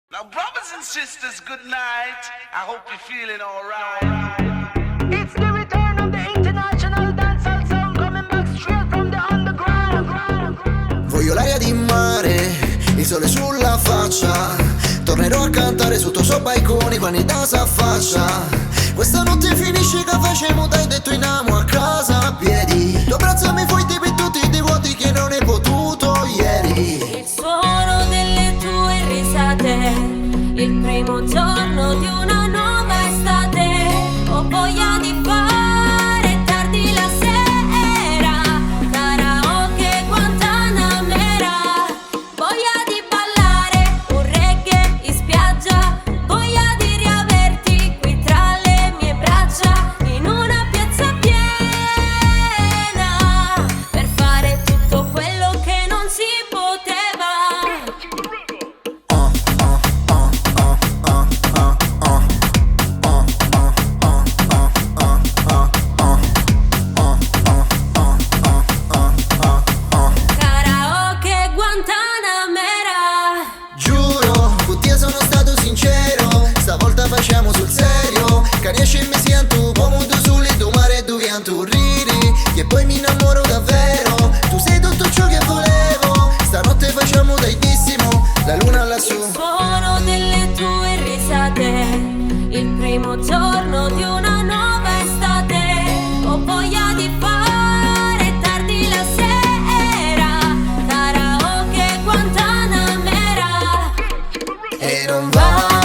Now, brothers and sisters, good night. I hope you're feeling alright. It's the return of the international dancehall sound coming back straight from the underground. Voglio l'aria di mare, il sole sulla faccia. Tornerò a cantare sotto sopra i coni quando da s'affaccia. Questa notte finisce che facciamo dai detto in amo a casa a piedi. Tu abbracciami forti per tutti i vuoti che non hai potuto ieri. Il suono delle tue risate, il primo giorno di una nuova estate. Ho voglia di fare tardi la sera, karaoke Guantanamera. Voglia di ballare un reggae in spiaggia, voglia di riaverti qui tra le mie braccia, in una piazza piena, per fare tutto quello che non si poteva. Karaoke Guantanamera. Giuro, con te sono stato sincero. Stavolta facciamo sul serio. Che riesci e mi sento uomo tu soli, tu mare e tu pianto riri. Che poi mi innamoro davvero. Tu sei tutto ciò che volevo. Stanotte facciamo tantissimo, la luna lassù. Suono delle tue risate, il primo giorno di una nuova estate. Ho voglia di fare tardi la sera, karaoke Guantanamera. E non va